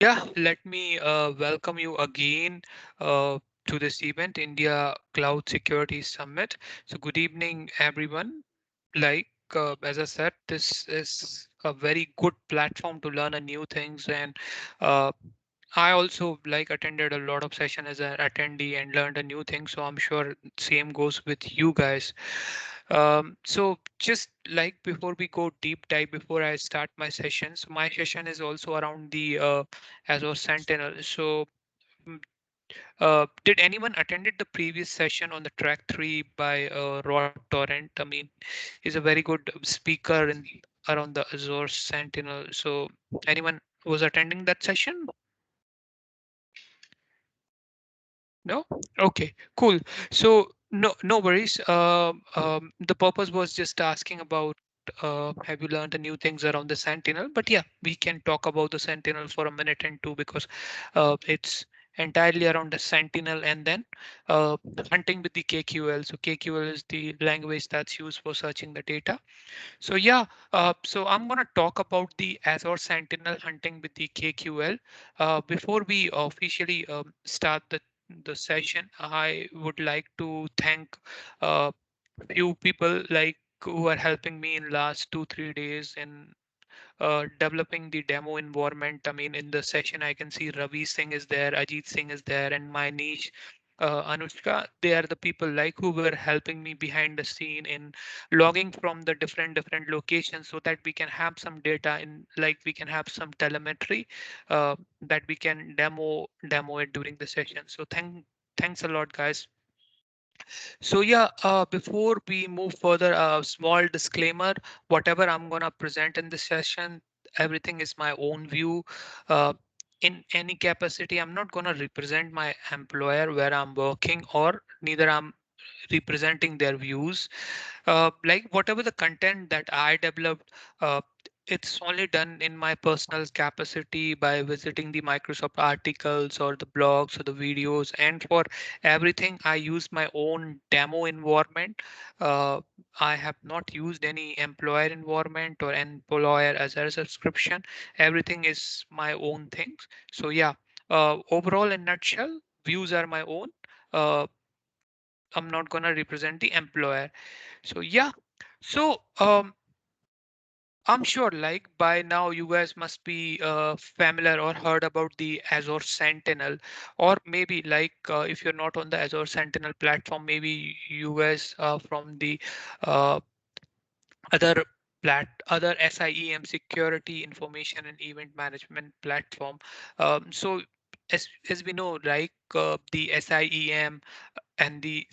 Yeah, let me welcome you again to this event, India Cloud Security Summit. So, good evening, everyone. As I said, this is a very good platform to learn a new things, and uh, I also attended a lot of session as an attendee and learned a new thing. So I'm sure same goes with you guys. So just like before we go deep dive, before I start my session, so my session is also around the Azure Sentinel. So mm, did anyone attended the previous session on the track 3 by Rod Torrent? I mean, he's a very good speaker in around the Azure Sentinel. So anyone was attending that session? No? Okay, cool. So no worries. The purpose was just asking about have you learned the new things around the Sentinel? But yeah, we can talk about the Sentinel for a minute and two because it's entirely around the Sentinel and then hunting with the KQL. So KQL is the language that's used for searching the data. So yeah, so I'm gonna talk about the Azure Sentinel hunting with the KQL. Before we officially start the session, I would like to thank a few people who are helping me in last 2-3 days in developing the demo environment. I mean, in the session, I can see Ravi Singh is there, Ajit Singh is there, and my niche, Anushka. They are the people who were helping me behind the scene in logging from the different locations so that we can have some data in we can have some telemetry that we can demo it during the session. So thanks a lot, guys. So yeah, before we move further, a small disclaimer, whatever I'm gonna present in this session, everything is my own view. Uh, in any capacity, I'm not gonna represent my employer where I'm working or neither I'm representing their views. Whatever the content that I developed, uh, it's only done in my personal capacity by visiting the Microsoft articles or the blogs or the videos. And for everything, I use my own demo environment. Uh, I have not used any employer environment or employer as a subscription. Everything is my own things. So yeah, overall in nutshell, views are my own. Uh, I'm not gonna represent the employer. So yeah, so I'm sure by now you guys must be familiar or heard about the Azure Sentinel, or maybe if you're not on the Azure Sentinel platform, maybe you guys from the uh, other other SIEM security information and event management platform. So as we know, the SIEM and the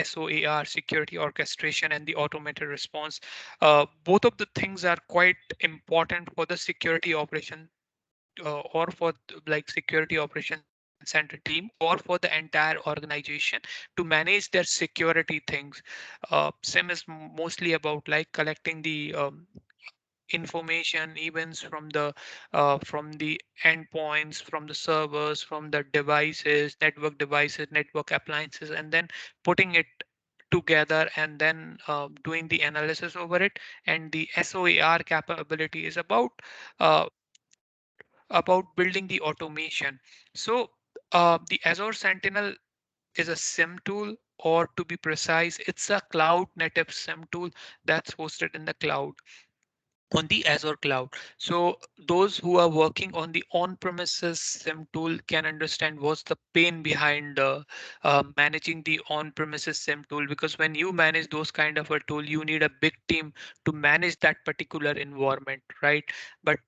SOAR, security orchestration, and the automated response. Both of the things are quite important for the security operation or for security operation center team or for the entire organization to manage their security things. SIM is mostly about collecting the information events from the endpoints, from the servers, from the devices, network appliances, and then putting it together and then doing the analysis over it. And the SOAR capability is uh, about building the automation. So the Azure Sentinel is a SIM tool, or to be precise, it's a cloud native SIM tool that's hosted in the cloud on the Azure cloud. So those who are working on the on-premises SIM tool can understand what's the pain behind managing the on-premises SIM tool. Because when you manage those kind of a tool, you need a big team to manage that particular environment, right? But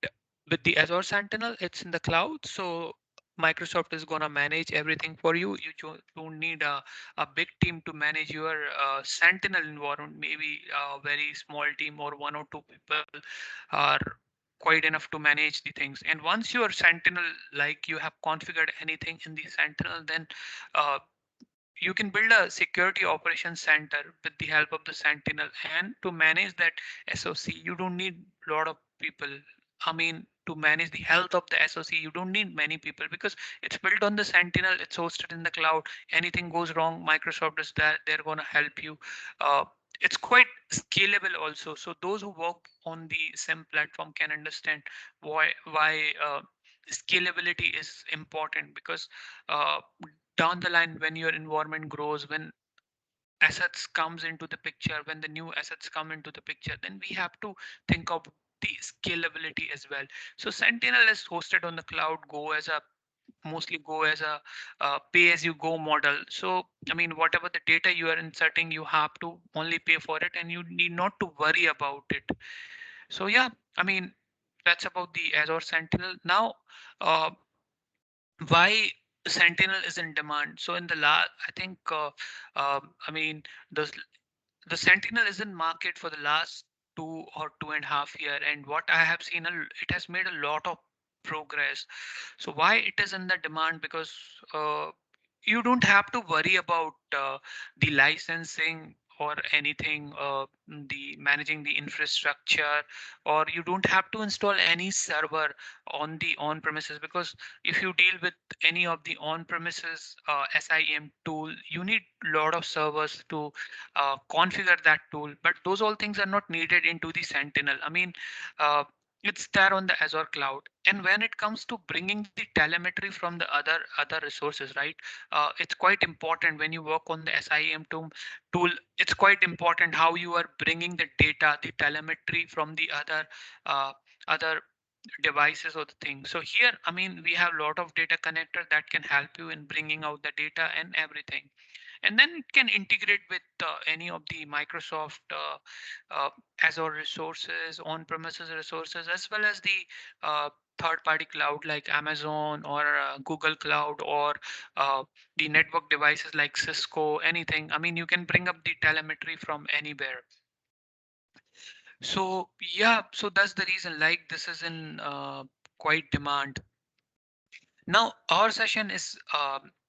with the Azure Sentinel, it's in the cloud, so Microsoft is gonna manage everything for you. You don't need a big team to manage your Sentinel environment. Maybe a very small team or one or two people are quite enough to manage the things. And once your Sentinel, you have configured anything in the Sentinel, then uh, you can build a security operations center with the help of the Sentinel. And to manage that SOC, you don't need a lot of people. I mean, to manage the health of the SOC, you don't need many people because it's built on the Sentinel, it's hosted in the cloud. Anything goes wrong, Microsoft is there, they're going to help you. It's quite scalable also. So those who work on the SIM platform can understand why scalability is important because uh, down the line, when your environment grows, when assets comes into the picture, when the new assets come into the picture, then we have to think of the scalability as well. So Sentinel is hosted on the cloud, go as a mostly go as a pay as you go model. So I mean, whatever the data you are inserting, you have to only pay for it and you need not to worry about it. So yeah, I mean, that's about the Azure Sentinel. Now, uh, why Sentinel is in demand? So in the last, I think, I mean, the Sentinel is in market for the last 2 or 2.5 year, and what I have seen, it has made a lot of progress. So why it is in the demand? Because uh, you don't have to worry about the licensing or anything, the managing the infrastructure, or you don't have to install any server on the on-premises, because if you deal with any of the on-premises SIEM tool, you need a lot of servers to configure that tool. But those all things are not needed into the Sentinel. I mean, uh, it's there on the Azure cloud. And when it comes to bringing the telemetry from the other resources, right? It's quite important when you work on the SIEM tool. It's quite important how you are bringing the data, the telemetry from the uh, other devices or the thing. So here, I mean, we have a lot of data connector that can help you in bringing out the data and everything, and then it can integrate with any of the Microsoft uh, Azure resources, on-premises resources, as well as the third-party cloud like Amazon or Google Cloud, or uh, the network devices like Cisco, anything. I mean, you can bring up the telemetry from anywhere. So yeah, so that's the reason. Like this is in quite demand. Now, our session is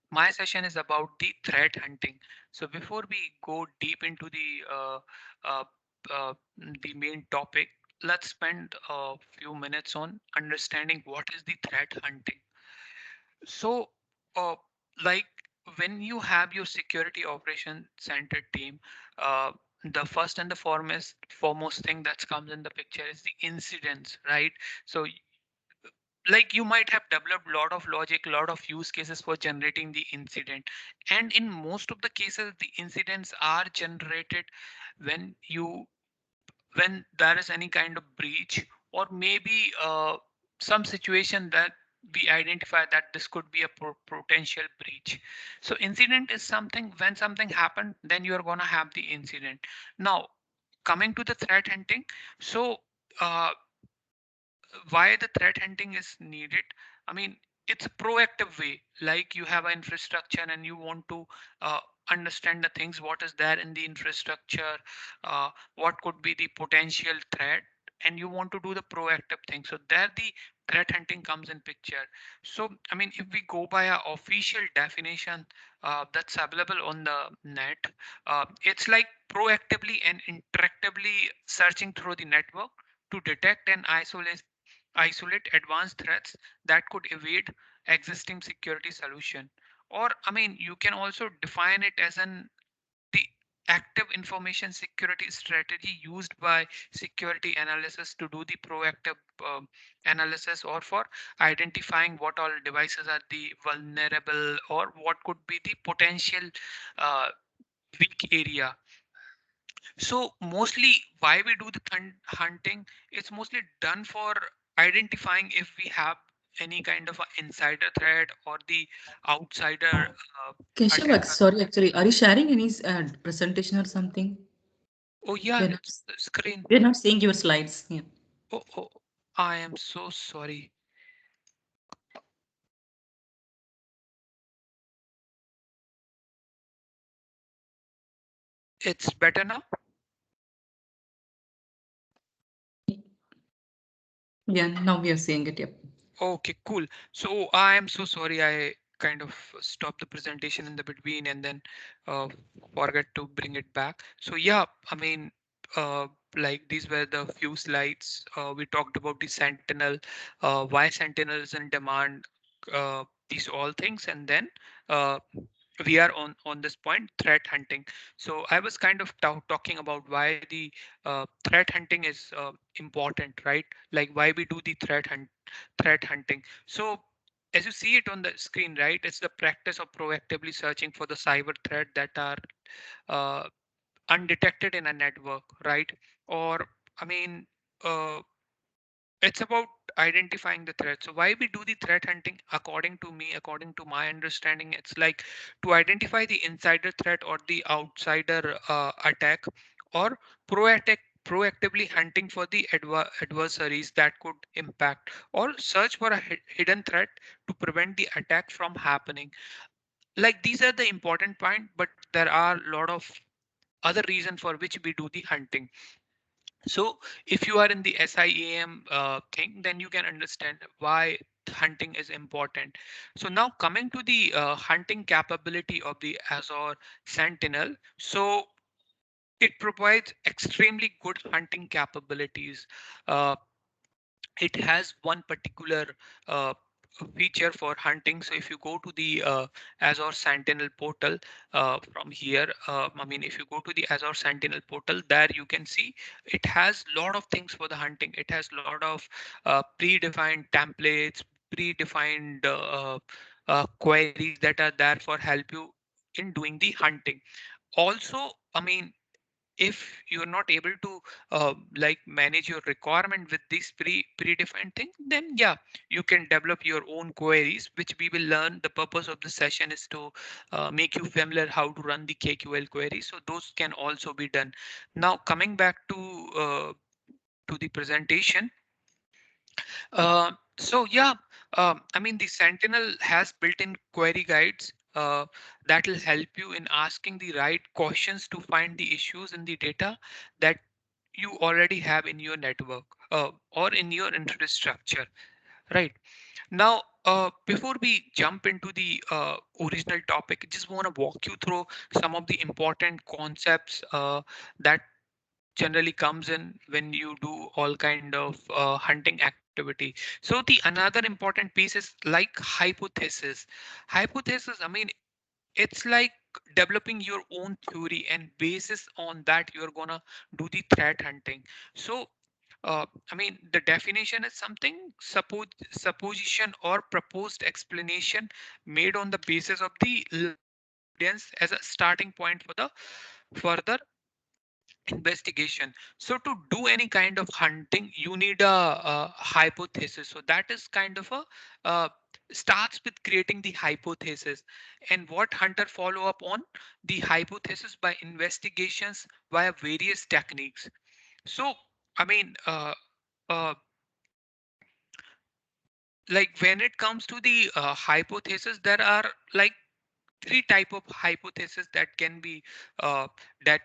my session is about the threat hunting. So before we go deep into uh, uh, the main topic, let's spend a few minutes on understanding what is the threat hunting. So, uh, like when you have your security operation center team, the first and the foremost thing that comes in the picture is the incidents, right? So like you might have developed a lot of logic, a lot of use cases for generating the incident, and in most of the cases the incidents are generated when you when there is any kind of breach, or maybe some situation that we identify that this could be a potential breach. So incident is something, when something happened, then you are going to have the incident. Now, coming to the threat hunting. So uh, why the threat hunting is needed? I mean, it's a proactive way. Like you have an infrastructure and you want to uh, understand the things, what is there in the infrastructure, what could be the potential threat, and you want to do the proactive thing. So there the threat hunting comes in picture. So I mean, if we go by a official definition that's available on the net, it's like proactively and interactively searching through the network to detect and isolate advanced threats that could evade existing security solution. Or I mean, you can also define it as an the active information security strategy used by security analysis to do the proactive analysis, or for identifying what all devices are the vulnerable, or what could be the potential uh, weak area. So mostly why we do the hunting, it's mostly done for identifying if we have any kind of a insider threat or the outsider Keshav, attacker. sorry, actually, are you sharing any presentation or something? Oh yeah, We're not, it's the screen. we're not seeing your slides. Yeah. Oh, I am so sorry. It's better now. Yeah, now we are seeing it. Yep. Okay, cool. So I am so sorry. I kind of stopped the presentation in the between and then uh, forget to bring it back. So yeah, I mean, uh, like these were the few slides. We talked about the Sentinel, why Sentinel is in demand, these all things, and then uh, we are on this point, threat hunting. So I was kind of talking about why the threat hunting is important, right? Like why we do the threat hunting. So as you see it on the screen, right, it's the practice of proactively searching for the cyber threat that are uh, undetected in a network, right? Or I mean, uh, it's about identifying the threat. So why we do the threat hunting? According to me, according to my understanding, it's like to identify the insider threat or the outsider attack, or proactive proactively hunting for the adversaries that could impact, or search for a hidden threat to prevent the attack from happening. Like these are the important point, but there are a lot of other reason for which we do the hunting. So if you are in the SIAM thing, then you can understand why hunting is important. So now coming to the hunting capability of the Azure Sentinel. So it provides extremely good hunting capabilities. Uh, it has one particular uh, feature for hunting. So if you go to the Azure Sentinel portal from here, I mean, if you go to the Azure Sentinel portal, there you can see it has a lot of things for the hunting. It has a lot of predefined templates, predefined queries that are there for help you in doing the hunting. Also, I mean, if you're not able to like manage your requirement with this predefined thing, then yeah, you can develop your own queries, which we will learn. The purpose of the session is to make you familiar how to run the KQL query, so those can also be done. Now coming back to the presentation. So yeah, I mean, the Sentinel has built-in query guides that will help you in asking the right questions to find the issues in the data that you already have in your network or in your infrastructure. Right. Now, before we jump into the original topic, just want to walk you through some of the important concepts that generally comes in when you do all kind of hunting activity. So the another important piece is like hypothesis. Hypothesis, I mean, it's like developing your own theory, and basis on that you're gonna do the threat hunting. So I mean, the definition is something supposition or proposed explanation made on the basis of the live evidence as a starting point for the further investigation. So to do any kind of hunting, you need a hypothesis. So that is kind of a uh, starts with creating the hypothesis, and what hunter follow up on the hypothesis by investigations via various techniques. So I mean, uh, like when it comes to the hypothesis, there are like three type of hypothesis that can be that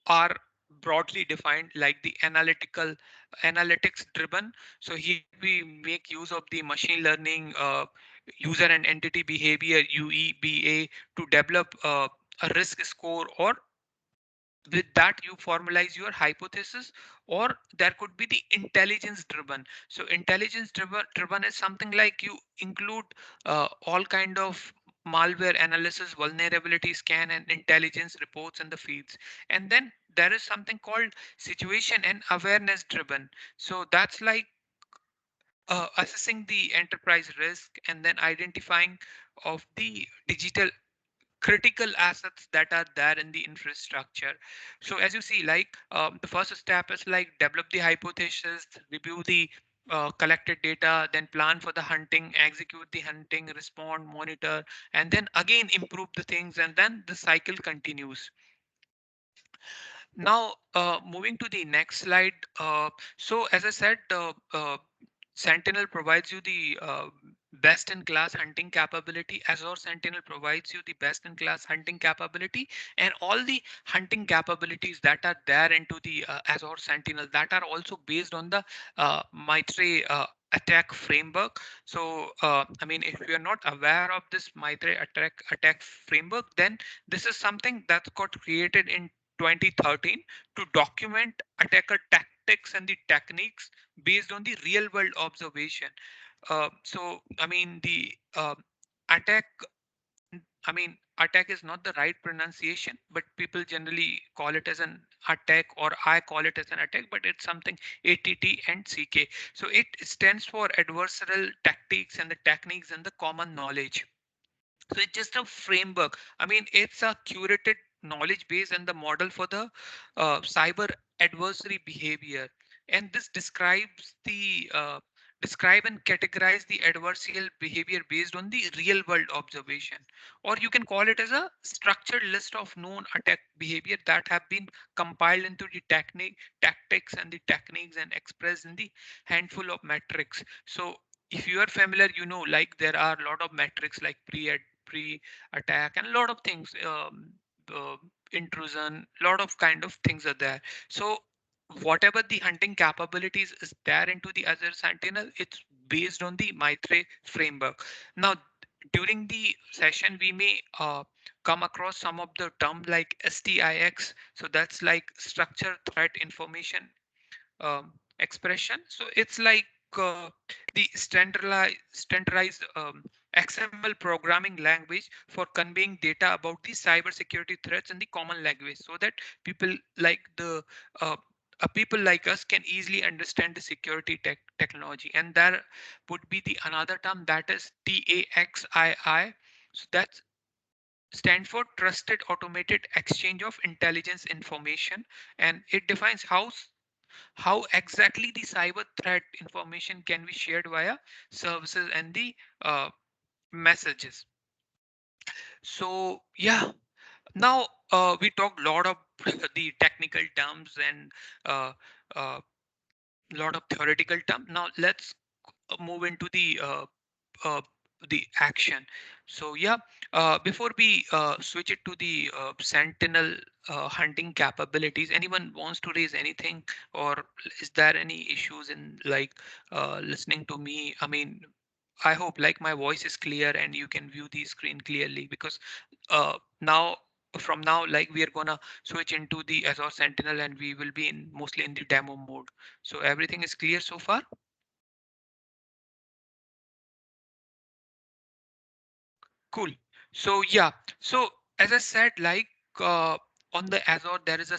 are broadly defined, like the analytics driven. So here we make use of the machine learning, user and entity behavior, UEBA, to develop a risk score, or with that you formalize your hypothesis. Or there could be the intelligence driven. So intelligence driven is something like you include all kind of malware analysis, vulnerability scan, and intelligence reports in the feeds. And then there is something called situation and awareness driven. So that's like assessing the enterprise risk and then identifying of the digital critical assets that are there in the infrastructure. So as you see, like the first step is like develop the hypothesis, review the collected data, then plan for the hunting, execute the hunting, respond, monitor, and then again improve the things, and then the cycle continues. Now, moving to the next slide. So as I said, Sentinel provides you the best-in-class hunting capability. Azure Sentinel provides you the best-in-class hunting capability, and all the hunting capabilities that are there into the Azure Sentinel, that are also based on the Mitre attack framework. So, I mean, if you are not aware of this Mitre attack framework, then this is something that got created in 2013 to document attacker tactics and the techniques based on the real world observation. So, I mean, the attack, I mean, attack is not the right pronunciation, but people generally call it as an attack, or I call it as an attack, but it's something ATT and CK. So it stands for adversarial tactics and the techniques and the common knowledge. So it's just a framework. I mean, it's a curated knowledge base and the model for the cyber adversary behavior. And this describe and categorize the adversarial behavior based on the real world observation. Or you can call it as a structured list of known attack behavior that have been compiled into the tactics and the techniques and expressed in the handful of metrics. So if you are familiar, you know, like there are a lot of metrics like pre-attack and a lot of things, uh, intrusion, lot of kind of things are there. So whatever the hunting capabilities is there into the Azure Sentinel, it's based on the Maitre framework. Now, during the session, we may come across some of the terms like STIX. So that's like structure threat information expression. So it's like the standardized XML programming language for conveying data about the cybersecurity threats in the common language, so that people like the uh, people like us can easily understand the security technology. And there would be the another term that is TAXII. So that's stand for Trusted Automated Exchange of Intelligence Information, and it defines how exactly the cyber threat information can be shared via services and the uh, messages. So yeah, now we talked a lot of the technical terms and uh, uh, lot of theoretical terms. Now let's move into uh, the action. So yeah, before we switch it to the Sentinel hunting capabilities, anyone wants to raise anything, or is there any issues in like listening to me? I mean, I hope like my voice is clear and you can view the screen clearly, because now from now like we are gonna switch into the Azure Sentinel and we will be in mostly in the demo mode. So everything is clear so far? Cool. So yeah, so as I said, like on the Azure, uh, there is a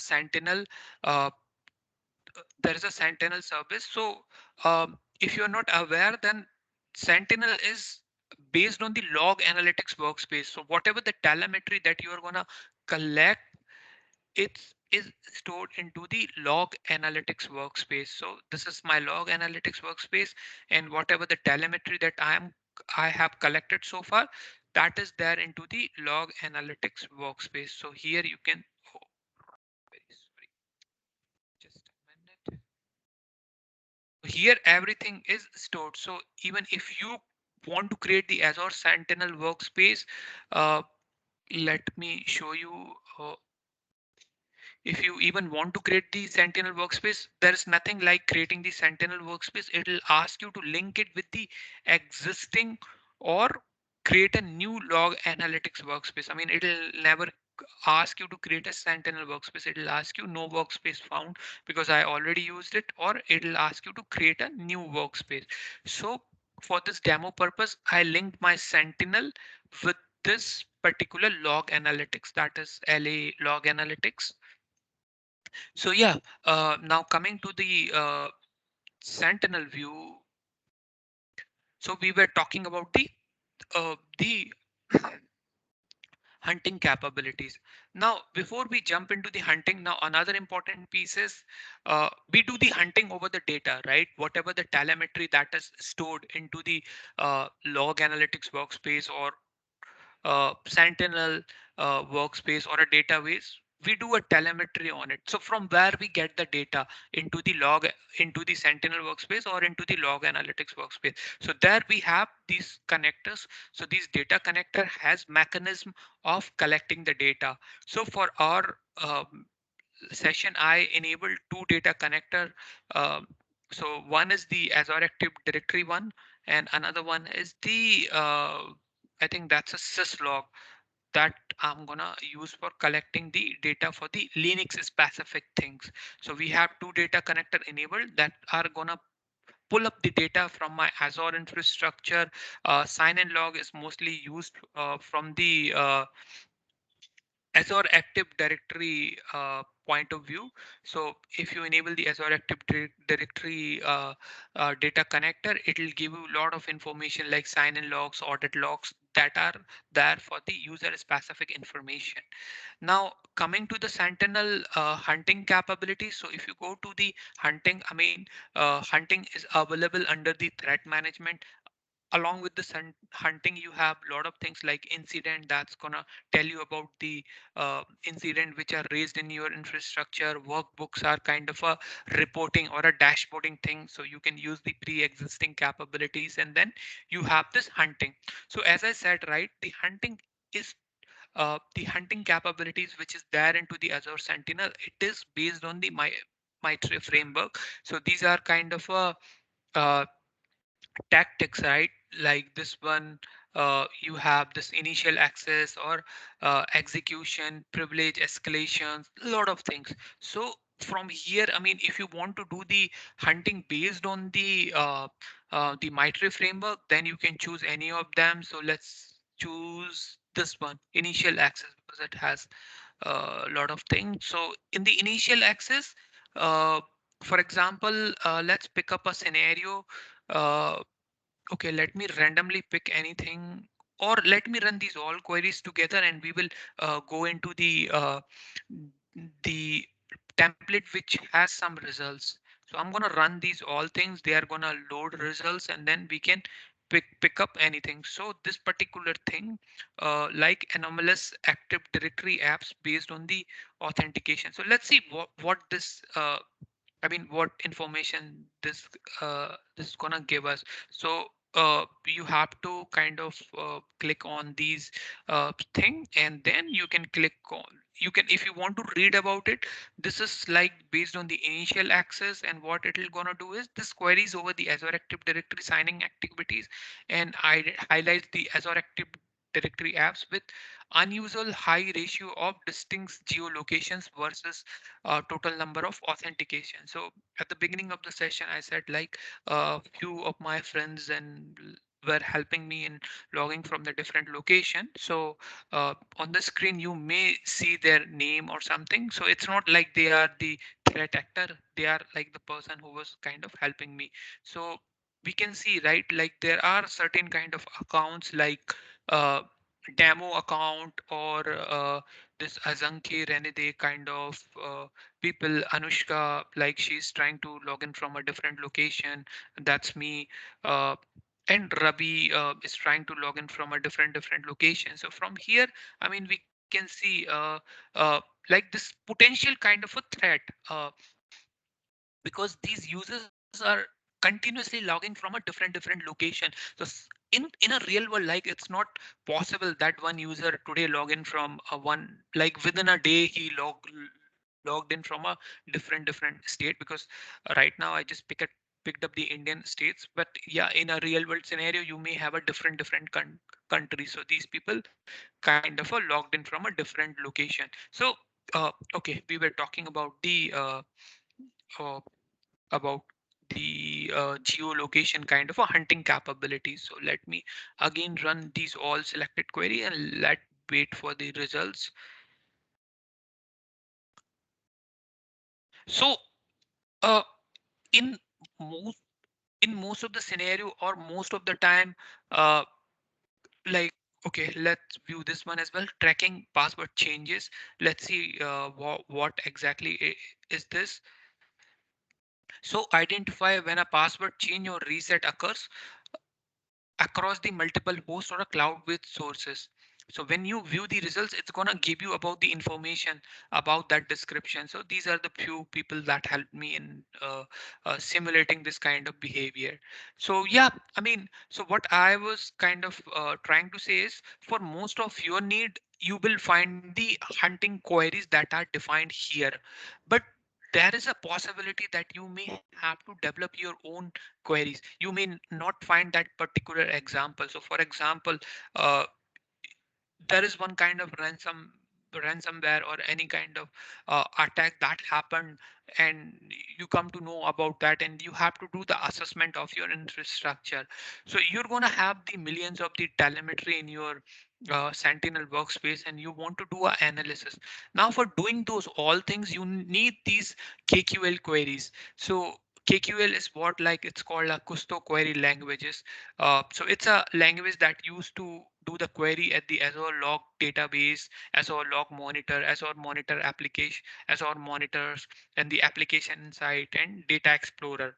Sentinel service. So if you're not aware, then Sentinel is based on the log analytics workspace. So whatever the telemetry that you are gonna collect, it is stored into the log analytics workspace. So this is my log analytics workspace, and whatever the telemetry that I have collected so far, that is there into the log analytics workspace. So here you can, oh, very sorry, just a minute. Here everything is stored. So even if you want to create the Azure Sentinel workspace, uh, let me show you. If you even want to create the Sentinel workspace, there is nothing like creating the Sentinel workspace. It will ask you to link it with the existing or create a new log analytics workspace. I mean, it'll never ask you to create a Sentinel workspace. It'll ask you no workspace found because I already used it, or it'll ask you to create a new workspace. So for this demo purpose, I linked my Sentinel with this particular log analytics, that is LA log analytics. So yeah, now coming to the Sentinel view. So we were talking about the hunting capabilities. Now, before we jump into the hunting, now another important piece is we do the hunting over the data, right? Whatever the telemetry that is stored into the log analytics workspace or Sentinel workspace or a database, we do a telemetry on it. So from where we get the data into the log, into the Sentinel workspace or into the log analytics workspace. So there we have these connectors. So these data connector has mechanism of collecting the data. So for our session, I enabled two data connector. Um, so one is the Azure Active Directory one, and another one is the I think that's a syslog that I'm gonna use for collecting the data for the Linux specific things. So we have two data connector enabled that are gonna pull up the data from my Azure infrastructure. Sign-in log is mostly used from the Azure Active Directory point of view. So if you enable the Azure Active Directory data connector, it will give you a lot of information like sign-in logs, audit logs that are there for the user specific information. Now, coming to the Sentinel hunting capability. So if you go to the hunting, I mean, hunting is available under the threat management. Along with the hunting, you have a lot of things like incident that's gonna tell you about the incident which are raised in your infrastructure. Workbooks are kind of a reporting or a dashboarding thing, so you can use the pre-existing capabilities, and then you have this hunting. So as I said, right, the hunting is the hunting capabilities which is there into the Azure Sentinel. It is based on the MITRE framework. So these are kind of a tactics, right? Like this one, you have this initial access or execution, privilege escalations, a lot of things. So from here, I mean, if you want to do the hunting based on the MITRE framework, then you can choose any of them. So let's choose this one, initial access, because it has a lot of things. So in the initial access, uh, for example, let's pick up a scenario. Uh, Okay, let me randomly pick anything, or let me run these all queries together, and we will go into the template which has some results. So I'm gonna run these all things. They are gonna load results, and then we can pick up anything. So this particular thing, like anomalous Active Directory apps based on the authentication. So let's see what this I mean, what information this is gonna give us. So you have to kind of click on these thing, and then you can click on. You can, if you want to read about it, this is like based on the initial access, and what it will gonna do is this queries over the Azure Active Directory signing activities, and I highlights the Azure Active Directory apps with unusual high ratio of distinct geolocations versus total number of authentication. So at the beginning of the session, I said like a few of my friends and were helping me in logging from the different location. So on the screen, you may see their name or something. So it's not like they are the threat actor. They are like the person who was kind of helping me. So we can see, right, like there are certain kind of accounts like uh, demo account or this Azanki Renide kind of people. Anushka, like she's trying to log in from a different location. That's me. Uh, and Rabi is trying to log in from a different location. So from here, I mean, we can see like this potential kind of a threat because these users are continuously logging from a different location. So in a real world, like it's not possible that one user today log in from a one, like within a day he logged in from a different state, because right now I just picked up the Indian states. But yeah, in a real world scenario, you may have a different country. So these people kind of a logged in from a different location. So okay, we were talking about the uh, about the geolocation kind of a hunting capability. So let me again run these all selected query and let wait for the results. So uh, in most most of the scenario or most of the time, uh, like okay, let's view this one as well. Tracking password changes. Let's see what exactly is this. So identify when a password change or reset occurs across the multiple hosts or a cloud-based sources. So when you view the results, it's gonna give you about the information about that description. So these are the few people that helped me in simulating this kind of behavior. So yeah, I mean, so what I was kind of trying to say is, for most of your need, you will find the hunting queries that are defined here. But there is a possibility that you may have to develop your own queries. You may not find that particular example. So for example, uh, there is one kind of ransom. ransomware or any kind of attack that happened, and you come to know about that, and you have to do the assessment of your infrastructure. So you're going to have the millions of the telemetry in your Sentinel workspace, and you want to do an analysis. Now for doing those all things, you need these KQL queries. So KQL is what, like, it's called a Kusto query languages. So it's a language that used to do the query at the Azure log database, Azure log monitor, Azure monitor application, Azure monitors, and the application insight and data explorer.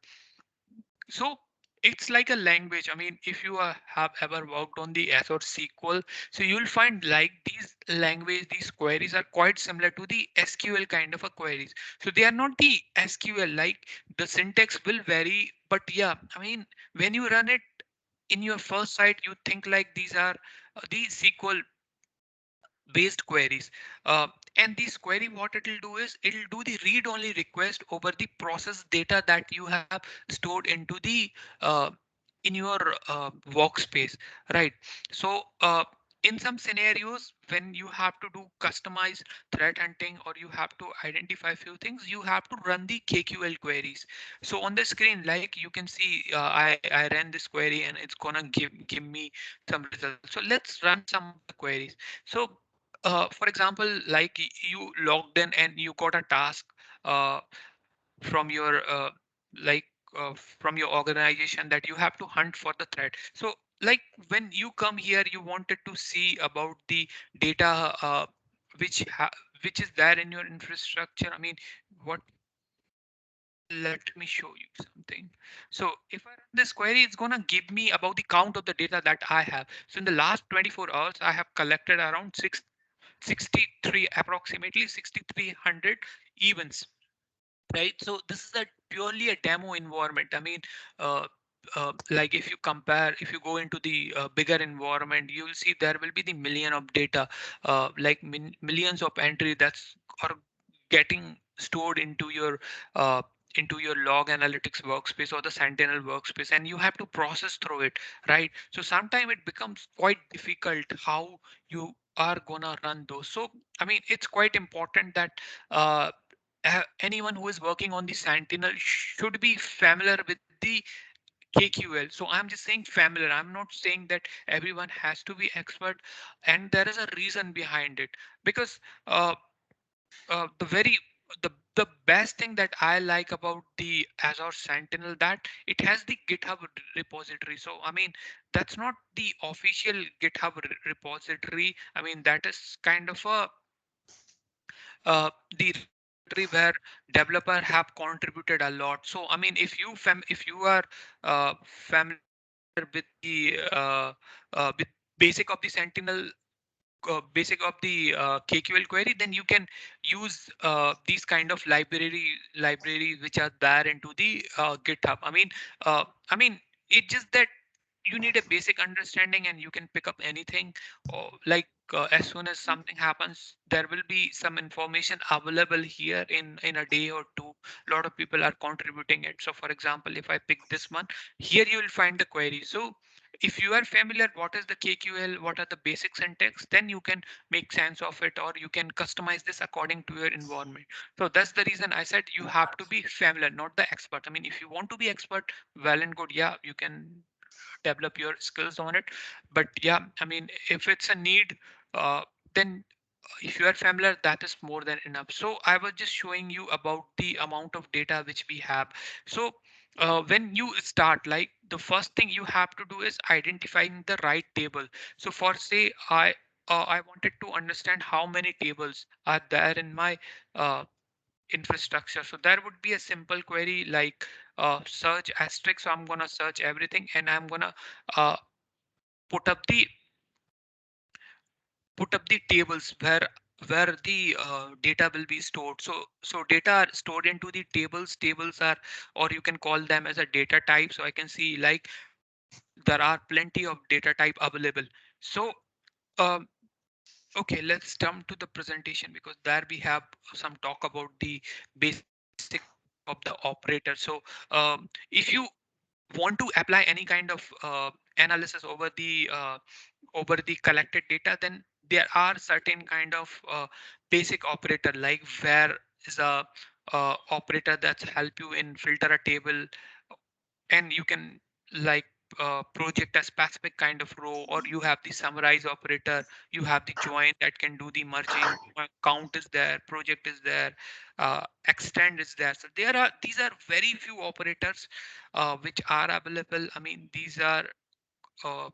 So it's like a language. I mean, if you have ever worked on the Azure SQL, so you'll find like these language, these queries are quite similar to the SQL kind of a queries. So they are not the SQL, like the syntax will vary, but yeah, I mean, when you run it in your first site, you think like these are the SQL based queries. uh, and this query, what it'll do is it'll do the read only request over the process data that you have stored into the uh, in your workspace, right? So in some scenarios, when you have to do customized threat hunting or you have to identify few things, you have to run the KQL queries. So on the screen, like you can see, I ran this query and it's gonna give me some results. So let's run some of the queries. So for example, like you logged in and you got a task uh, from your like from your organization that you have to hunt for the threat. So like when you come here, you wanted to see about the data which which is there in your infrastructure. I mean, what let me show you something. So if I run this query, it's gonna give me about the count of the data that I have. So in the last 24 hours, I have collected around 63, approximately 6,300 events, right? So this is a purely a demo environment. I mean, uh, like if you compare, if you go into the bigger environment, you will see there will be the million of data, like millions of entry that's are getting stored uh, into your log analytics workspace or the Sentinel workspace, and you have to process through it, right? So sometimes it becomes quite difficult how you are gonna run those. So I mean, it's quite important that uh, anyone who is working on the Sentinel should be familiar with the KQL. So I'm just saying familiar. I'm not saying that everyone has to be expert, and there is a reason behind it, because uh, the very the best thing that I like about the Azure Sentinel, that it has the GitHub repository. So I mean, that's not the official GitHub repository. I mean, that is kind of a the repository where developer have contributed a lot. So I mean, if you are familiar with the with basic of the Sentinel, basic of the KQL query, then you can use these kind of libraries which are there into the GitHub. I mean, it's just that you need a basic understanding and you can pick up anything. Or like as soon as something happens, there will be some information available here in a day or two. A lot of people are contributing it. So for example, if I pick this one, here you will find the query. So if you are familiar what is the KQL, what are the basic syntax, then you can make sense of it, or you can customize this according to your environment. So that's the reason I said you have to be familiar, not the expert. I mean, if you want to be expert, well and good, yeah, you can develop your skills on it. But yeah, I mean, if it's a need, then if you are familiar, that is more than enough. So I was just showing you about the amount of data which we have. So when you start, like the first thing you have to do is identifying the right table. So for say I wanted to understand how many tables are there in my uh, infrastructure. So there would be a simple query like search asterisk. So I'm gonna search everything and I'm gonna uh, put up the tables where the data will be stored. So data are stored into the tables. Tables are, or you can call them as a data type. So I can see like there are plenty of data type available. So um, okay, let's jump to the presentation, because there we have some talk about the basic of the operator. So if you want to apply any kind of analysis over the collected data, then there are certain kind of basic operator, like where is a operator that's help you in filter a table, and you can like project a specific kind of row, or you have the summarize operator, you have the join that can do the merging, count is there, project is there, extend is there. So there are, these are very few operators which are available. I mean, these are uh,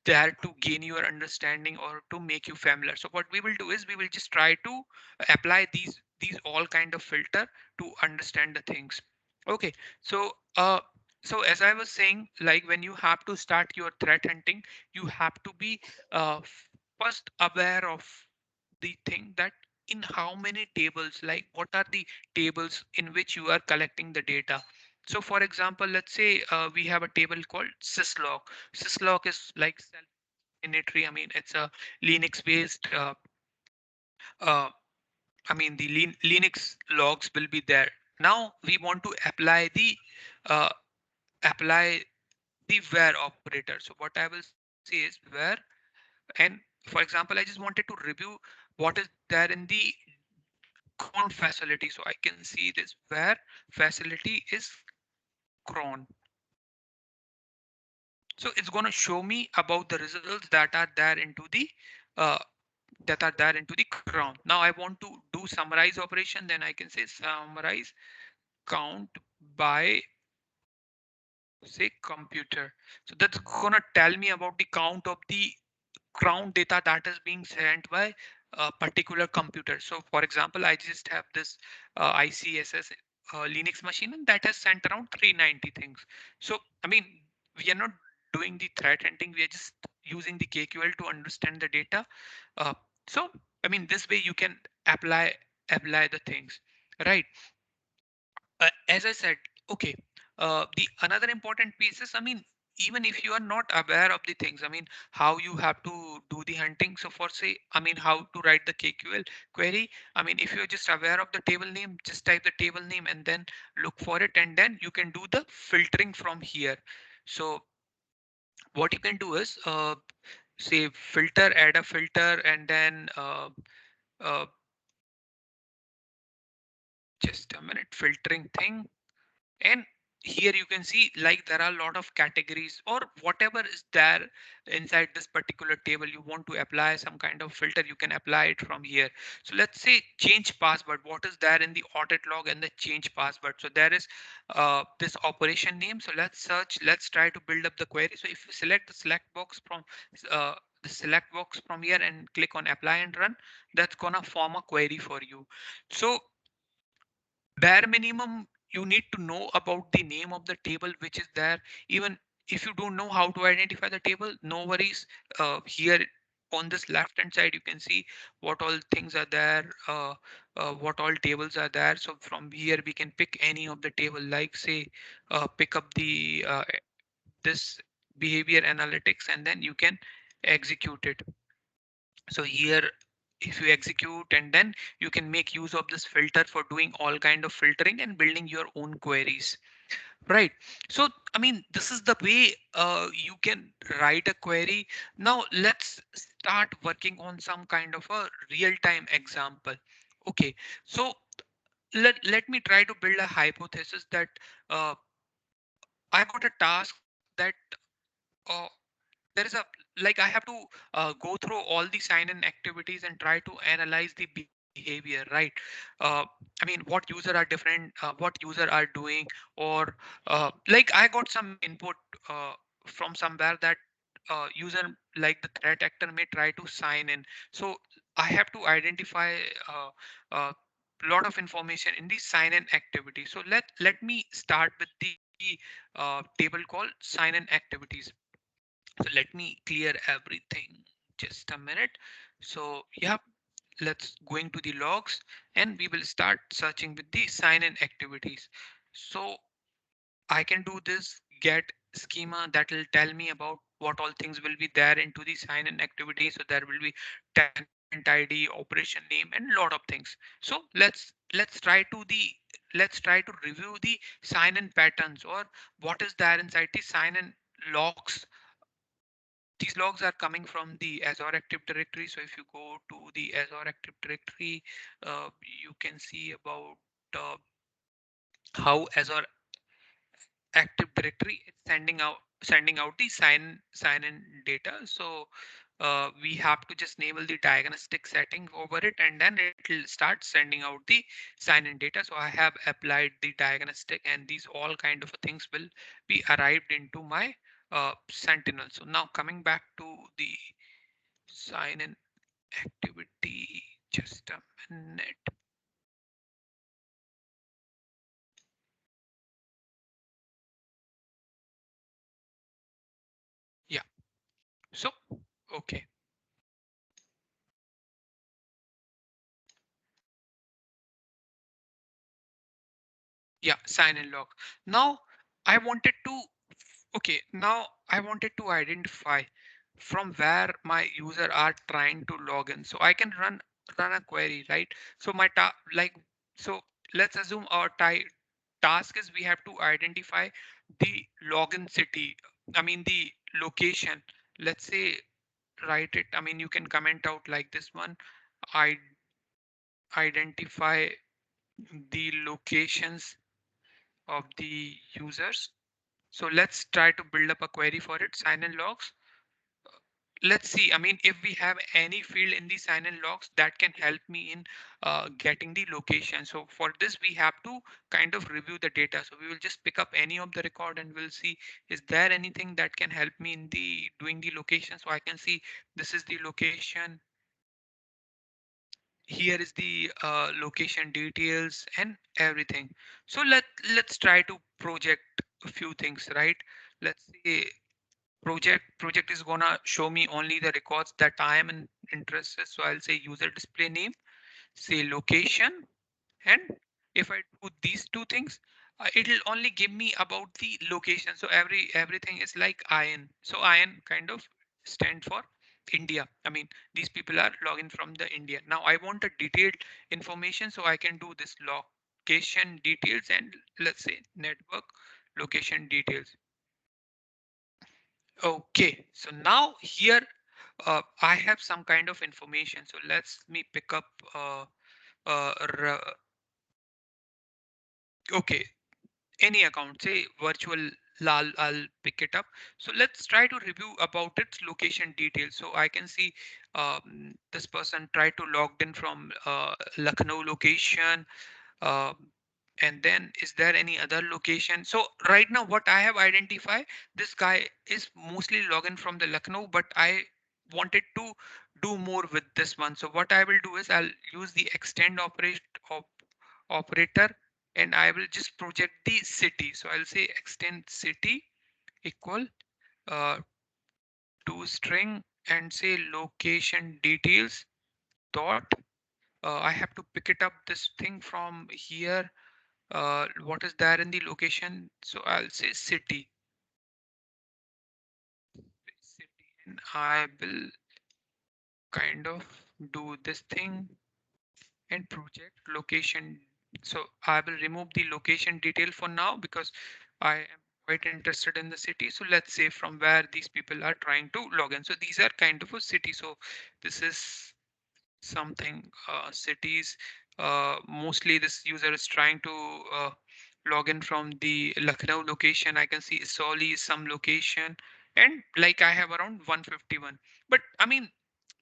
there to gain your understanding or to make you familiar. So what we will do is we will just try to apply these all kind of filter to understand the things. Okay, so so as I was saying, like when you have to start your threat hunting, you have to be first aware of the thing that in how many tables, like what are the tables in which you are collecting the data. So for example, let's say we have a table called syslog. Syslog is like self-explanatory. I mean, it's a Linux based uh, I mean, the Linux logs will be there. Now we want to uh, apply the where operator. So what I will say is where, and for example, I just wanted to review what is there in the cron facility. So I can see this where facility is cron. So it's going to show me about the results that are there into the uh, crown. Now I want to do summarize operation, then I can say summarize count by say computer. So that's gonna tell me about the count of the ground data that is being sent by a particular computer. So for example, I just have this ICSS Linux machine, and that has sent around 390 things. So I mean, we are not doing the threat hunting, we are just using the KQL to understand the data. uh, so I mean, this way you can apply the things, right? As I said, okay, the another important piece is, I mean, even if you are not aware of the things, I mean, how you have to do the hunting. So for say, I mean, how to write the KQL query. I mean, if you're just aware of the table name, just type the table name and then look for it, and then you can do the filtering from here. So what you can do is say filter, add a filter, and then uh, just a minute, filtering thing. And here you can see like there are a lot of categories or whatever is there inside this particular table. You want to apply some kind of filter, you can apply it from here. So let's say change password. What is there in the audit log and the change password? So there is this operation name. So let's search, let's try to build up the query. So if you select the select box from uh, the select box from here and click on apply and run, that's gonna form a query for you. So bare minimum, you need to know about the name of the table which is there. Even if you don't know how to identify the table, no worries. Here on this left hand side you can see what all things are there, what all tables are there. So from here we can pick any of the table, like say pick up the this behavior analytics, and then you can execute it. So here if you execute, and then you can make use of this filter for doing all kind of filtering and building your own queries, right? So I mean, this is the way you can write a query. Now let's start working on some kind of a real-time example. Okay, so let me try to build a hypothesis that uh, I got a task that uh, there is a, like I have to go through all the sign in activities and try to analyze the behavior, right? uh, I mean, what user are different, what user are doing, or like I got some input uh, from somewhere that user, like the threat actor may try to sign in. So I have to identify uh, uh, lot of information in the sign in activity. So let me start with the table called sign in activities. So let me clear everything. Just a minute. So yeah, let's going to the logs, and we will start searching with the sign in activities. So I can do this get schema that will tell me about what all things will be there into the sign in activity. So there will be tenant ID, operation name, and lot of things. So let's try to review the sign in patterns, or what is there inside the sign in logs, these logs are coming from the Azure Active Directory. So if you go to the Azure Active Directory, you can see about uh, how Azure Active Directory is sending out the sign in data. So we have to just enable the diagnostic setting over it, and then it will start sending out the sign in data. So I have applied the diagnostic, and these all kind of things will be arrived into my Sentinel. So now coming back to the sign in activity, just a minute. Yeah. So okay. Yeah, sign in log. Now I wanted to, okay, now I wanted to identify from where my user are trying to log in. So I can run a query, right? So so let's assume our task is we have to identify the login city. I mean the location. Let's say write it. I mean you can comment out like this one. I identify the locations of the users. So let's try to build up a query for it, sign in logs. Let's see, I mean, if we have any field in the sign in logs that can help me in getting the location. So for this, we have to kind of review the data. So we will just pick up any of the record and we'll see, is there anything that can help me in the doing the location? So I can see this is the location. Here is the location details and everything. So let's try to project a few things, right? Let's say project is gonna show me only the records that I am interested. So I'll say user display name, say location, and if I do these two things, it'll only give me about the location. So everything is like IN. So IN kind of stand for India. I mean, these people are logging from the India. Now I want a detailed information, so I can do this location details and let's say network location details. Okay, so now here I have some kind of information. So let's me pick up okay, any account, say virtual lal, I'll pick it up. So let's try to review about its location details. So I can see this person tried to logged in from Lucknow location. uh, and then is there any other location? So right now what I have identified, this guy is mostly logging from the Lucknow, but I wanted to do more with this one. So what I will do is I'll use the extend operator, and I will just project the city. So I'll say extend city equal uh, to string and say location details dot. I have to pick it up this thing from here. What is there in the location? So I'll say city, and I will kind of do this thing and project location. So I will remove the location detail for now because I am quite interested in the city. So let's say from where these people are trying to log in. So these are kind of a city. So this is something cities. Mostly this user is trying to log in from the Lucknow location. I can see Soli is some location, and like I have around 151. But I mean,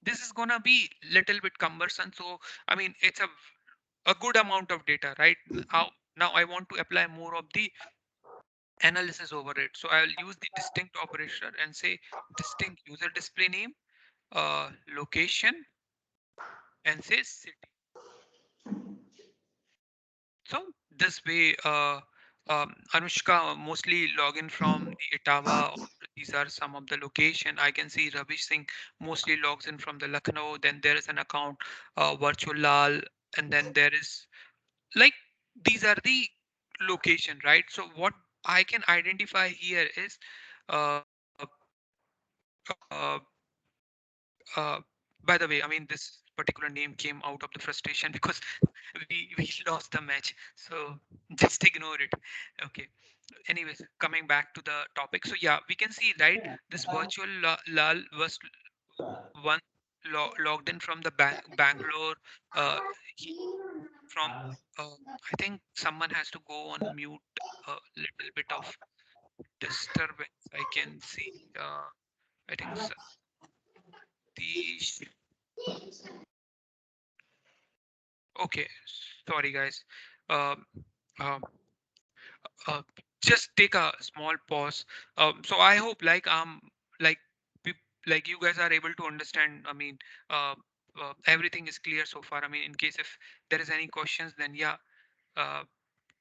this is gonna be little bit cumbersome. So I mean, it's a good amount of data, right? Now I want to apply more of the analysis over it. So I'll use the distinct operator and say distinct user display name, location, and say city. So this way, Anushka mostly login from the Etava. These are some of the location. I can see Ravish Singh mostly logs in from the Lucknow. Then there is an account, Virtual Lal, and then there is like these are the location, right? So what I can identify here is uh, uh, uh, by the way, I mean this particular name came out of the frustration because we lost the match. So just ignore it. Okay. Anyways, coming back to the topic. So yeah, we can see, right, this virtual lal was one logged in from the Bangalore. He from I think someone has to go on mute. A little bit of disturbance I can see. I think Satish. Okay, sorry guys. Um, um, uh, just take a small pause. So I hope like like you guys are able to understand. I mean, uh, everything is clear so far. I mean, in case if there is any questions, then yeah, uh,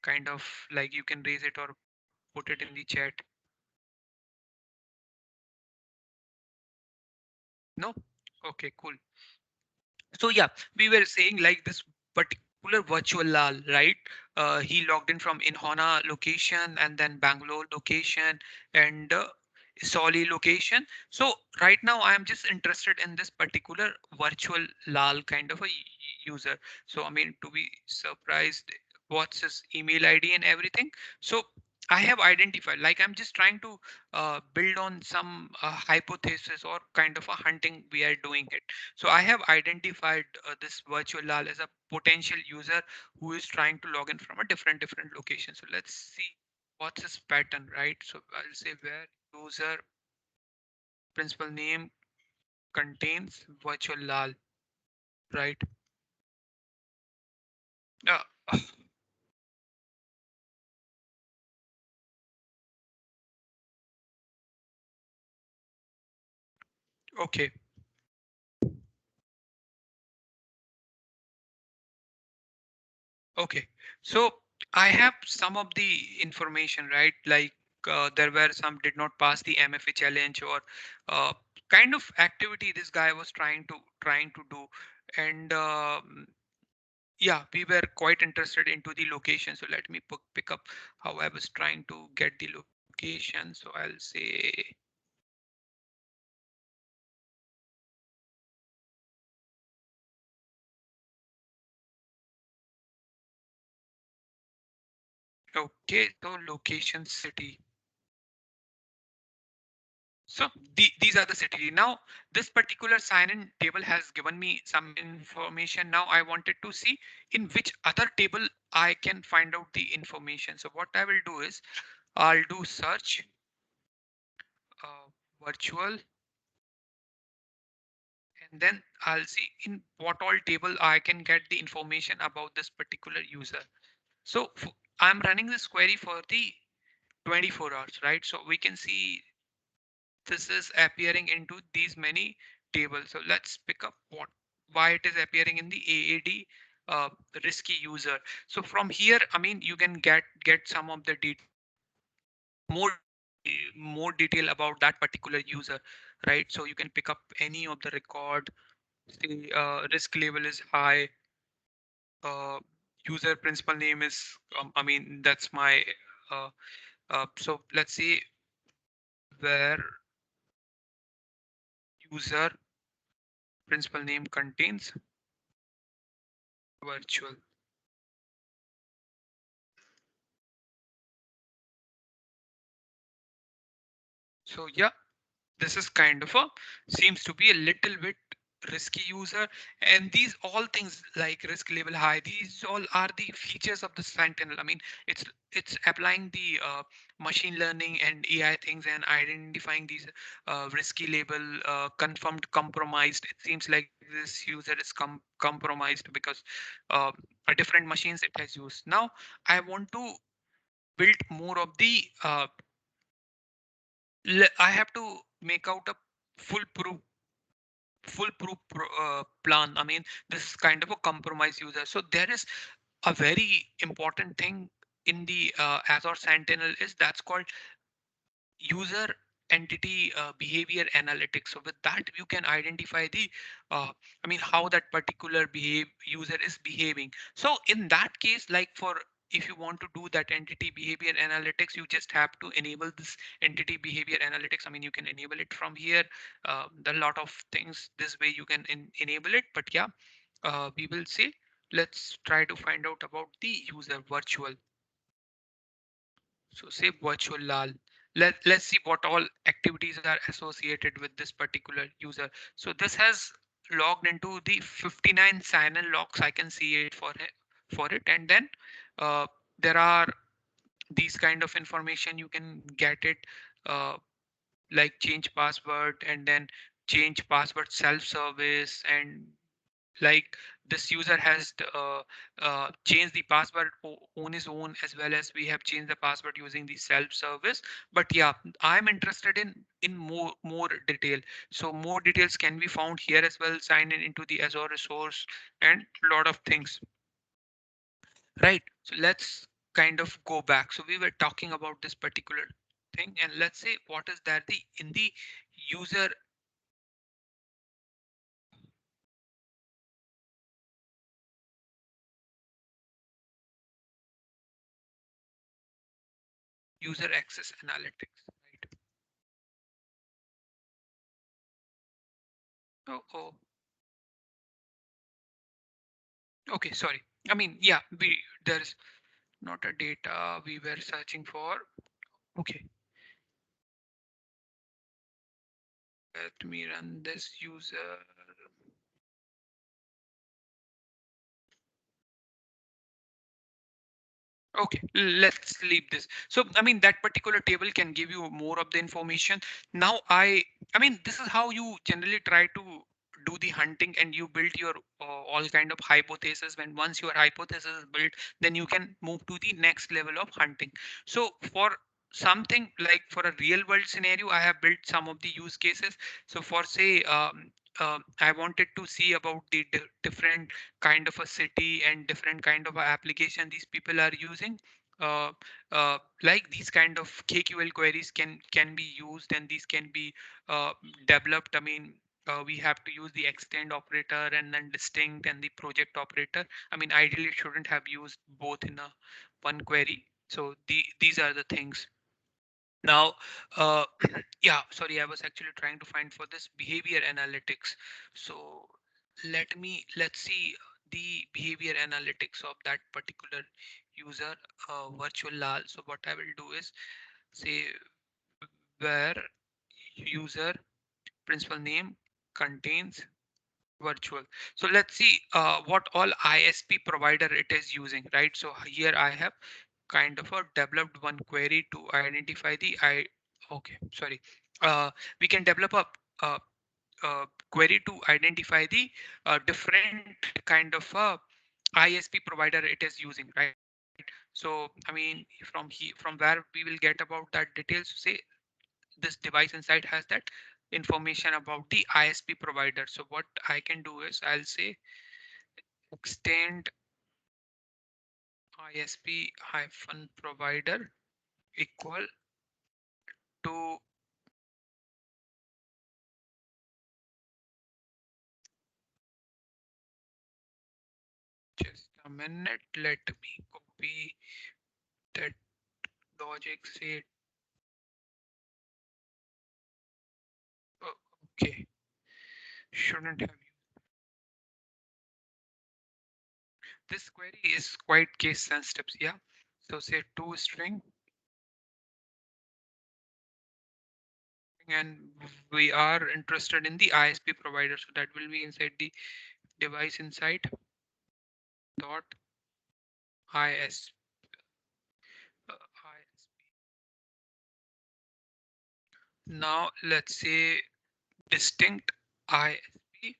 kind of like you can raise it or put it in the chat. No? Okay, cool. So yeah, we were saying like this particular virtual lal, right? He logged in from Inhona location and then Bangalore location and Soli location. So right now I am just interested in this particular virtual lal kind of a user. So I mean, to be surprised, what's his email ID and everything. So I have identified, like I'm just trying to build on some hypothesis or kind of a hunting we are doing it. So I have identified this virtual lal as a potential user who is trying to log in from a different location. So let's see what's his pattern, right? So I'll say where user principal name contains virtual lal, right? Uh, okay, okay. So I have some of the information, right? Like there were some did not pass the MFA challenge or uh, kind of activity this guy was trying to do, and yeah, we were quite interested into the location. So let me pick up how I was trying to get the location. So I'll say, okay, so location city. So these are the city. Now, this particular sign-in table has given me some information. Now I wanted to see in which other table I can find out the information. So what I will do is I'll do search virtual, and then I'll see in what all table I can get the information about this particular user. So I'm running this query for the 24 hours, right? So we can see this is appearing into these many tables. So let's pick up why it is appearing in the AAD risky user. So from here, I mean, you can get some of the more detail about that particular user, right? So you can pick up any of the record. Say risk level is high. Uh, user principal name is. I mean, that's my. Uh, so let's see where user principal name contains virtual. So yeah, this is kind of a seems to be a little bit risky user, and these all things like risk level high, these all are the features of the Sentinel. I mean, it's applying the machine learning and AI things and identifying these risky label confirmed compromised. It seems like this user is compromised because uh, a different machines it has used. Now I want to build more of the I have to make out a foolproof plan. I mean, this is kind of a compromise user. So there is a very important thing in the Azure Sentinel is that's called user entity behavior analytics. So with that, you can identify the, I mean, how that particular user is behaving. So in that case, like for if you want to do that entity behavior analytics, you just have to enable this entity behavior analytics. I mean, you can enable it from here. There are a lot of things this way you can enable it. But yeah, we will say, let's try to find out about the user virtual. So say virtual lal. Let's see what all activities are associated with this particular user. So this has logged into the 59 sign-in logs. I can see it for it. And then uh, there are these kind of information you can get it, uh, like change password and then change password self-service, and like this user has changed the password on his own, as well as we have changed the password using the self-service. But yeah, I'm interested in more detail. So more details can be found here as well. Sign in into the Azure resource and a lot of things. Right. So let's kind of go back. So we were talking about this particular thing, and let's say what is that the in the user user access analytics. Right. Oh. Okay, sorry. I mean, yeah, there's not a data we were searching for. Okay, let me run this user. Okay, let's leave this. So, I mean, that particular table can give you more of the information. Now, I mean, this is how you generally try to do the hunting, and you build your all kind of hypothesis. When once your hypothesis is built, then you can move to the next level of hunting. So, for something like for a real world scenario, I have built some of the use cases. So, for say, I wanted to see about the different kind of a city and different kind of a application these people are using. uh, like these kind of KQL queries can be used, and these can be uh, developed. I mean, we have to use the extend operator and then distinct and the project operator. I mean, ideally shouldn't have used both in a one query. So these are the things. Now, uh, yeah, sorry, I was actually trying to find for this behavior analytics. So let's see the behavior analytics of that particular user, virtual lal. So what I will do is say where user principal name contains virtual. So let's see what all ISP provider it is using, right? So here I have kind of a developed one query to identify the I. Okay, sorry. We can develop a, query to identify the different kind of ISP provider it is using, right? So I mean, from where we will get about that details. Say this device inside has that information about the ISP provider. So what I can do is I'll say extend ISP hyphen provider equal to, just a minute, let me copy that logic. Say oh, okay, shouldn't have used. This query is quite case sensitive. Yeah. So say to string, and we are interested in the ISP provider. So that will be inside the device inside dot IS, ISP. Now let's say distinct ISP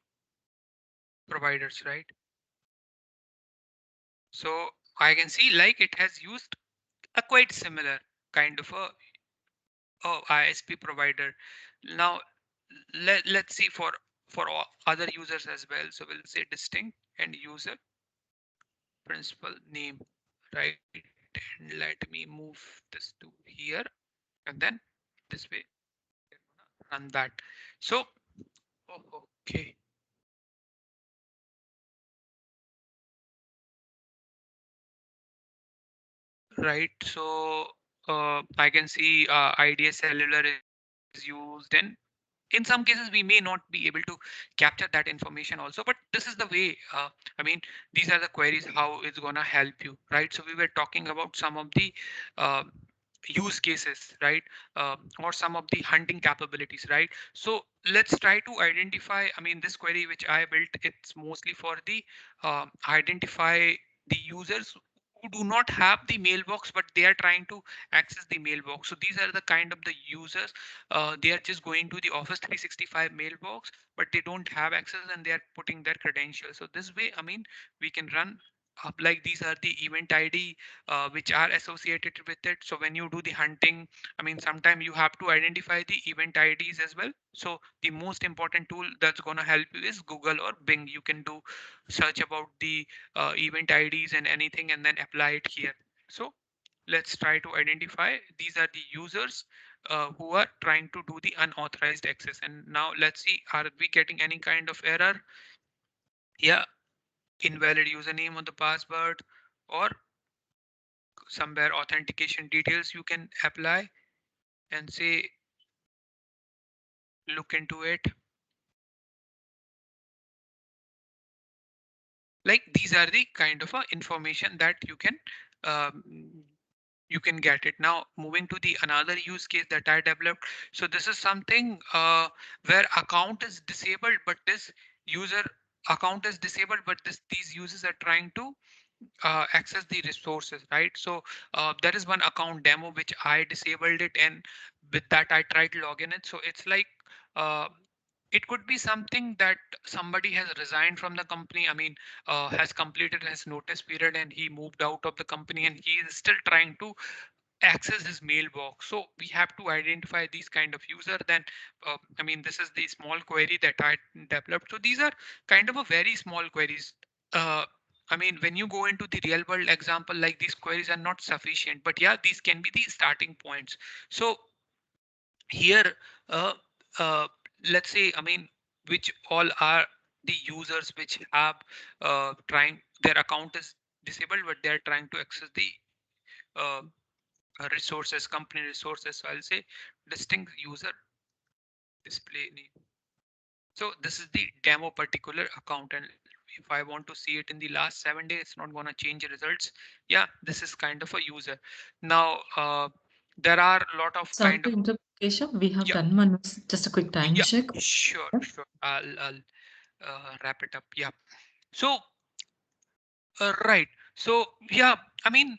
providers, right? So I can see like it has used a quite similar kind of a ISP provider. Now let's see for all other users as well. So we'll say distinct and user principal name, right? And let me move this to here, and then this way run that. So okay. right? So I can see IDS cellular is used, and in some cases we may not be able to capture that information also, but this is the way. I mean, these are the queries how it's gonna help you, right? So we were talking about some of the uh, use cases, right? Or some of the hunting capabilities, right? So let's try to identify. I mean, this query which I built, it's mostly for the identify the users who do not have the mailbox, but they are trying to access the mailbox. So these are the kind of the users. They are just going to the Office 365 mailbox, but they don't have access and they are putting their credentials. So this way, I mean, we can run up like these are the event ID which are associated with it. So when you do the hunting, I mean, sometimes you have to identify the event IDs as well. So the most important tool that's going to help you is Google or Bing. You can do search about the event IDs and anything and then apply it here. So let's try to identify these are the users who are trying to do the unauthorized access. And now let's see, are we getting any kind of error? Yeah, invalid username or the password, or somewhere authentication details you can apply and say look into it. Like these are the kind of information that um, you can get it. Now moving to the another use case that I developed. So this is something where account is disabled, but this user account is disabled, but these users are trying to access the resources, right? So there is one account demo which I disabled it, and with that I tried to log in it. So it's like uh, it could be something that somebody has resigned from the company. I mean, has completed his notice period and he moved out of the company and he is still trying to access his mailbox. So we have to identify these kind of user. Then I mean, this is the small query that I developed. So these are kind of a very small queries. uh, I mean, when you go into the real world example, like these queries are not sufficient, but yeah, these can be the starting points. So here, uh, uh, let's say, I mean, which all are the users which have trying their account is disabled, but they're trying to access the uh, resources, company resources. So I'll say distinct user display name. So this is the demo particular account, and if I want to see it in the last 7 days, it's not going to change the results. Yeah, this is kind of a user. Now there are a lot of Sorry kind to of interrupt, Keshav. We have yeah 10 minutes. Just a quick time yeah check. sure Yeah. sure. I'll wrap it up. Yeah. So right. So yeah, I mean,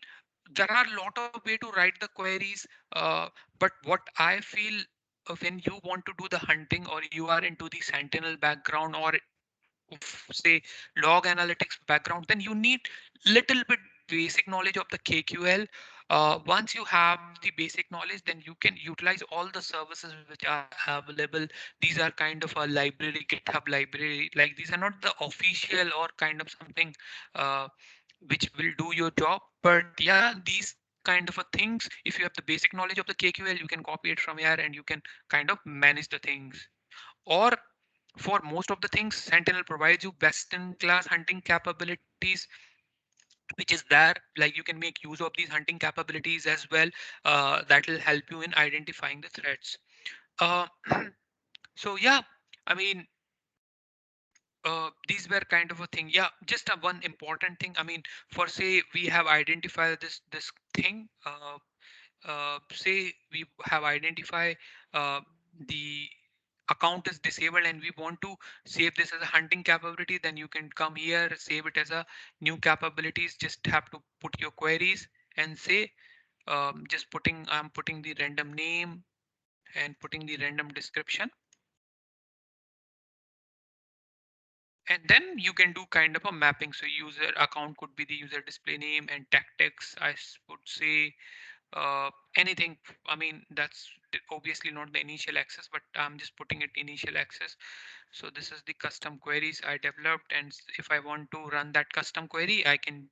there are a lot of way to write the queries, but what I feel when you want to do the hunting or you are into the Sentinel background or say log analytics background, then you need little bit basic knowledge of the KQL. Once you have the basic knowledge, then you can utilize all the services which are available. These are kind of a library, GitHub library. Like these are not the official or kind of something uh, which will do your job. But yeah, these kind of a things, if you have the basic knowledge of the KQL, you can copy it from here and you can kind of manage the things. Or for most of the things, Sentinel provides you best in class hunting capabilities, which is there. Like you can make use of these hunting capabilities as well. That will help you in identifying the threats. Uh, so yeah, I mean, these were kind of a thing. Yeah, just a one important thing. I mean, for say we have identified this thing. Say we have identified the account is disabled and we want to save this as a hunting capability, then you can come here, save it as a new capabilities. Just have to put your queries and say just putting I'm putting the random name and putting the random description, and then you can do kind of a mapping. So user account could be the user display name and tactics, would say anything. I mean, that's obviously not the initial access, but I'm just putting it initial access. So this is the custom queries I developed, and if I want to run that custom query, I can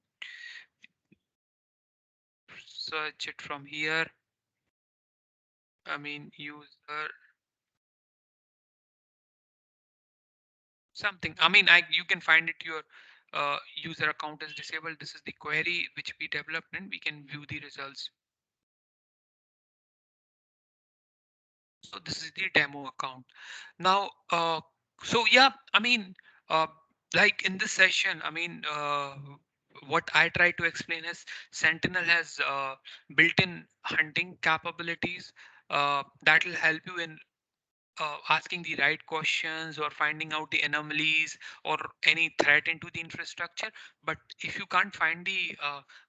search it from here. I mean, user something. I mean, I you can find it your user account is disabled. This is the query which we developed, and we can view the results. So this is the demo account. Now, so yeah, I mean, uh, like in this session, I mean, what I try to explain is Sentinel has built-in hunting capabilities that will help you in asking the right questions or finding out the anomalies or any threat into the infrastructure. But if you can't find the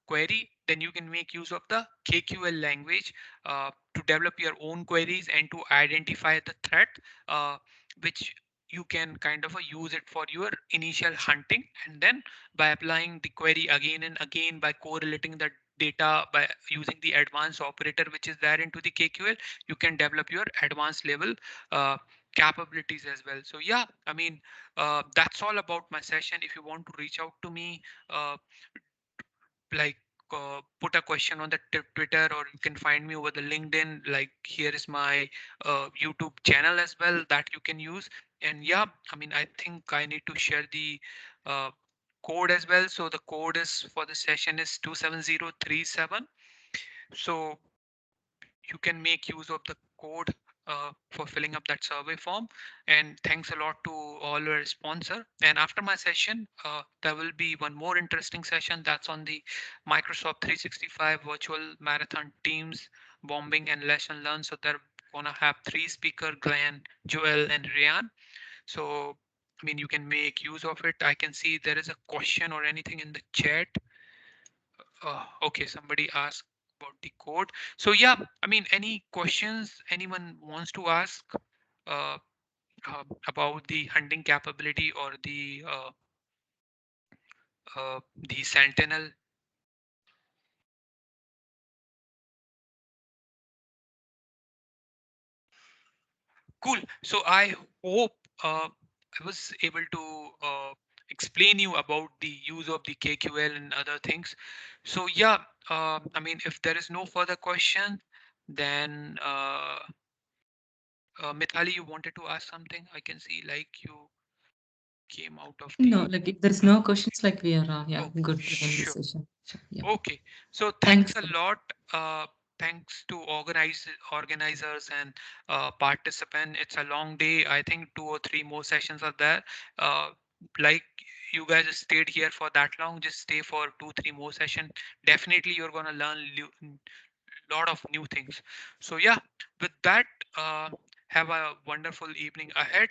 query, then you can make use of the KQL language to develop your own queries and to identify the threat, uh, which you can kind of use it for your initial hunting. And then by applying the query again and again, by correlating the data by using the advanced operator which is there into the KQL, you can develop your advanced level uh, capabilities as well. So yeah, I mean, that's all about my session. If you want to reach out to me, uh, like put a question on the Twitter, or you can find me over the LinkedIn. Like here is my YouTube channel as well that you can use. And yeah, I mean, I think I need to share the uh, code as well. So the code is for the session is 27037. So you can make use of the code for filling up that survey form. And thanks a lot to all our sponsor. And after my session, there will be one more interesting session that's on the Microsoft 365 virtual marathon teams, bombing and lesson learned. So they're gonna have three speaker, Glenn, Joel, and Ryan. So I mean, you can make use of it. I can see there is a question or anything in the chat. Okay, somebody asked about the code. So yeah, I mean, any questions anyone wants to ask uh, about the hunting capability or the Sentinel? Cool. So I hope I was able to explain you about the use of the KQL and other things. So yeah, I mean, if there is no further question, then Mithali, you wanted to ask something? I can see like you came out of No, the. like if there's no questions, like we are, yeah, Oh, good to end the sure. session. Sure, yeah. Okay. So thanks Thanks. a lot. Thanks to organizers and participant. It's a long day. I think two or three more sessions are there. Uh, like you guys stayed here for that long, just stay for two, three more sessions. Definitely, you're gonna learn lot of new things. So yeah, with that, uh, have a wonderful evening ahead.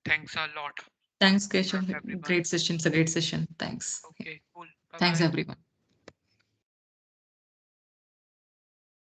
Thanks a lot Thanks, for Keshav. everyone. Great session. It's a great session. Thanks. Yeah. Okay, cool. Bye Thanks, bye. everyone.